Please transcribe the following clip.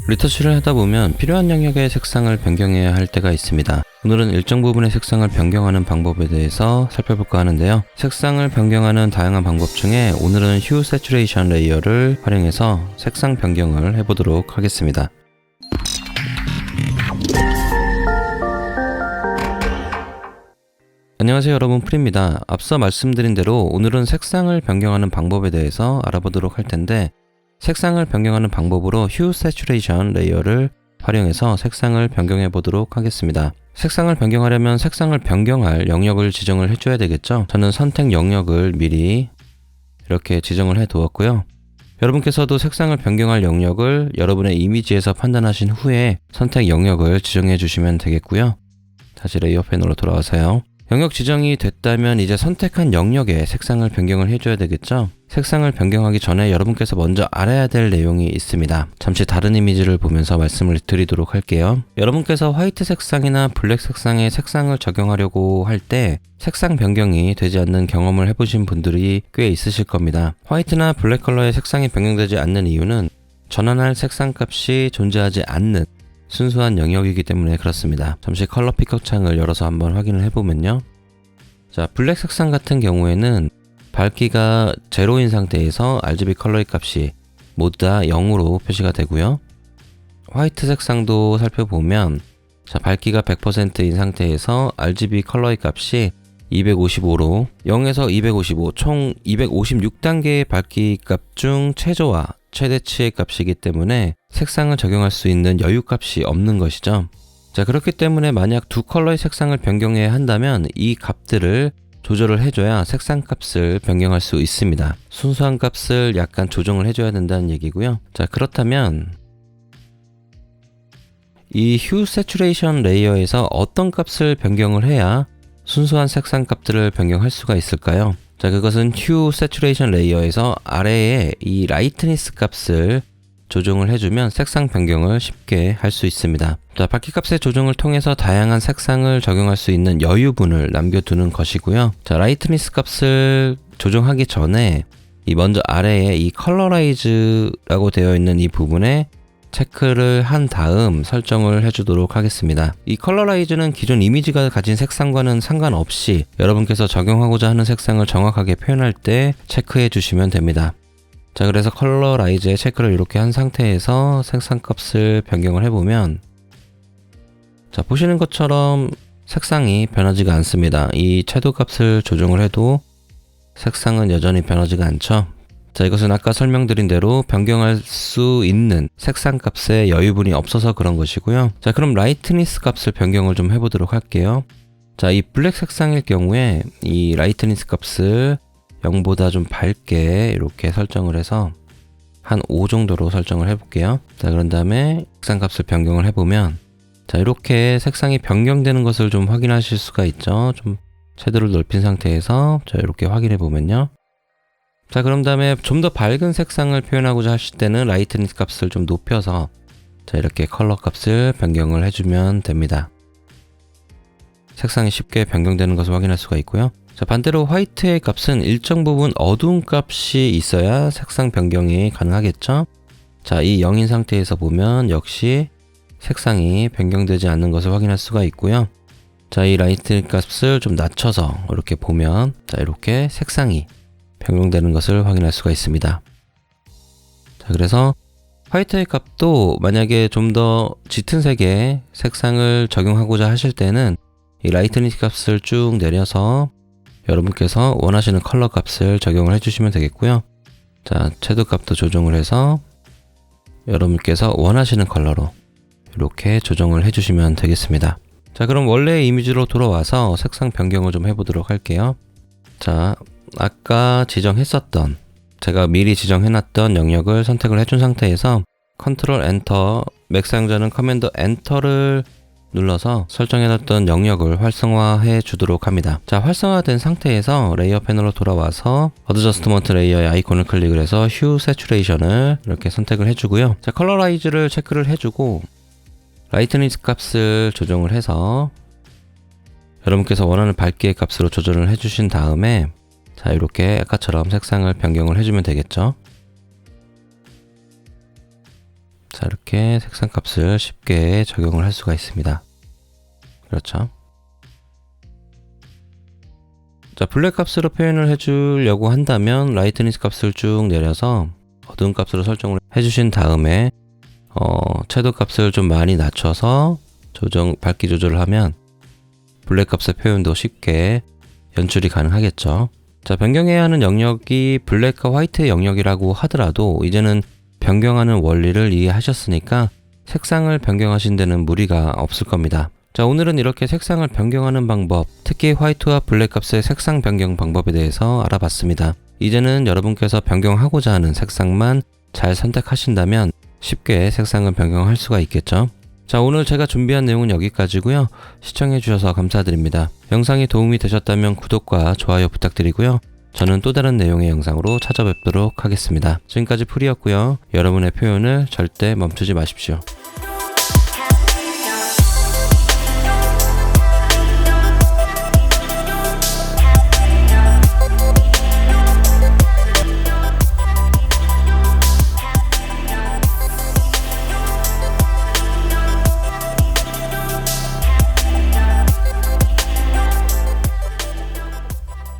리터치를 하다 보면 필요한 영역의 색상을 변경해야 할 때가 있습니다. 오늘은 일정 부분의 색상을 변경하는 방법에 대해서 살펴볼까 하는데요. 색상을 변경하는 다양한 방법 중에 오늘은 휴 세츄레이션 레이어를 활용해서 색상 변경을 해보도록 하겠습니다. 안녕하세요 여러분, 프리입니다. 앞서 말씀드린 대로 오늘은 색상을 변경하는 방법에 대해서 알아보도록 할 텐데, 색상을 변경하는 방법으로 휴 세츄레이션 레이어를 활용해서 색상을 변경해 보도록 하겠습니다. 색상을 변경하려면 색상을 변경할 영역을 지정을 해줘야 되겠죠. 저는 선택 영역을 미리 이렇게 지정을 해 두었고요. 여러분께서도 색상을 변경할 영역을 여러분의 이미지에서 판단하신 후에 선택 영역을 지정해 주시면 되겠고요. 다시 레이어 패널로 돌아와서요. 영역 지정이 됐다면 이제 선택한 영역에 색상을 변경을 해줘야 되겠죠. 색상을 변경하기 전에 여러분께서 먼저 알아야 될 내용이 있습니다. 잠시 다른 이미지를 보면서 말씀을 드리도록 할게요. 여러분께서 화이트 색상이나 블랙 색상에 색상을 적용하려고 할 때 색상 변경이 되지 않는 경험을 해보신 분들이 꽤 있으실 겁니다. 화이트나 블랙 컬러의 색상이 변경되지 않는 이유는 전환할 색상 값이 존재하지 않는 순수한 영역이기 때문에 그렇습니다. 잠시 컬러 피커 창을 열어서 한번 확인을 해보면요. 자, 블랙 색상 같은 경우에는 밝기가 0인 상태에서 RGB 컬러의 값이 모두 다 0으로 표시가 되고요. 화이트 색상도 살펴보면 자, 밝기가 100%인 상태에서 RGB 컬러의 값이 255로 0에서 255 총 256단계의 밝기 값 중 최저와 최대치의 값이기 때문에 색상을 적용할 수 있는 여유 값이 없는 것이죠. 자, 그렇기 때문에 만약 두 컬러의 색상을 변경해야 한다면 이 값들을 조절을 해줘야 색상 값을 변경할 수 있습니다. 순수한 값을 약간 조정을 해줘야 된다는 얘기고요. 자, 그렇다면 이 휴 세츄레이션 레이어에서 어떤 값을 변경을 해야 순수한 색상 값들을 변경할 수가 있을까요? 자, 그것은 휴 세츄레이션 레이어에서 아래에 이 라이트니스 값을 조정을 해주면 색상 변경을 쉽게 할 수 있습니다. 자, 밝기 값의 조정을 통해서 다양한 색상을 적용할 수 있는 여유분을 남겨두는 것이고요. 자, 라이트니스 값을 조정하기 전에 먼저 아래에 이 컬러라이즈라고 되어 있는 이 부분에 체크를 한 다음 설정을 해주도록 하겠습니다. 이 컬러라이즈는 기존 이미지가 가진 색상과는 상관없이 여러분께서 적용하고자 하는 색상을 정확하게 표현할 때 체크해 주시면 됩니다. 자, 그래서 컬러라이즈에 체크를 이렇게 한 상태에서 색상 값을 변경을 해보면 자, 보시는 것처럼 색상이 변하지가 않습니다. 이 채도 값을 조정을 해도 색상은 여전히 변하지가 않죠. 자, 이것은 아까 설명드린 대로 변경할 수 있는 색상 값의 여유분이 없어서 그런 것이고요. 자, 그럼 라이트니스 값을 변경을 좀 해보도록 할게요. 자, 이 블랙 색상일 경우에 이 라이트니스 값을 0보다 좀 밝게 이렇게 설정을 해서 한 5 정도로 설정을 해볼게요. 자, 그런 다음에 색상 값을 변경을 해보면 자, 이렇게 색상이 변경되는 것을 좀 확인하실 수가 있죠. 좀 채도를 넓힌 상태에서 자, 이렇게 확인해 보면요. 자, 그런 다음에 좀 더 밝은 색상을 표현하고자 하실 때는 라이트니스 값을 좀 높여서 자, 이렇게 컬러 값을 변경을 해주면 됩니다. 색상이 쉽게 변경되는 것을 확인할 수가 있고요. 자, 반대로 화이트의 값은 일정 부분 어두운 값이 있어야 색상 변경이 가능하겠죠. 자, 이 0인 상태에서 보면 역시 색상이 변경되지 않는 것을 확인할 수가 있고요. 자, 이 라이트 값을 좀 낮춰서 이렇게 보면 자, 이렇게 색상이 변경되는 것을 확인할 수가 있습니다. 자, 그래서 화이트의 값도 만약에 좀 더 짙은 색의 색상을 적용하고자 하실 때는 이 라이트니스 값을 쭉 내려서 여러분께서 원하시는 컬러 값을 적용을 해주시면 되겠고요. 자, 채도 값도 조정을 해서 여러분께서 원하시는 컬러로 이렇게 조정을 해주시면 되겠습니다. 자, 그럼 원래의 이미지로 돌아와서 색상 변경을 좀 해보도록 할게요. 자, 아까 지정했었던 제가 미리 지정해놨던 영역을 선택을 해준 상태에서 컨트롤 엔터, 맥 사용자는 커맨드 엔터를 눌러서 설정해놨던 영역을 활성화해 주도록 합니다. 자, 활성화된 상태에서 레이어 패널로 돌아와서 어드저스트먼트 레이어의 아이콘을 클릭을 해서 휴 세츄레이션을 이렇게 선택을 해주고요. 자, 컬러라이즈를 체크를 해주고 라이트니스 값을 조정을 해서 여러분께서 원하는 밝기의 값으로 조절을 해주신 다음에 자, 이렇게 아까처럼 색상을 변경을 해주면 되겠죠. 자, 이렇게 색상 값을 쉽게 적용을 할 수가 있습니다. 그렇죠. 자, 블랙 값으로 표현을 해주려고 한다면 라이트니스 값을 쭉 내려서 어두운 값으로 설정을 해주신 다음에 채도 값을 좀 많이 낮춰서 밝기 조절을 하면 블랙 값의 표현도 쉽게 연출이 가능하겠죠. 자, 변경해야 하는 영역이 블랙과 화이트의 영역이라고 하더라도 이제는 변경하는 원리를 이해하셨으니까 색상을 변경하신 데는 무리가 없을 겁니다. 자, 오늘은 이렇게 색상을 변경하는 방법, 특히 화이트와 블랙 값의 색상 변경 방법에 대해서 알아봤습니다. 이제는 여러분께서 변경하고자 하는 색상만 잘 선택하신다면 쉽게 색상을 변경할 수가 있겠죠. 자, 오늘 제가 준비한 내용은 여기까지고요. 시청해주셔서 감사드립니다. 영상이 도움이 되셨다면 구독과 좋아요 부탁드리고요. 저는 또 다른 내용의 영상으로 찾아뵙도록 하겠습니다. 지금까지 풀이었고요. 여러분의 표현을 절대 멈추지 마십시오.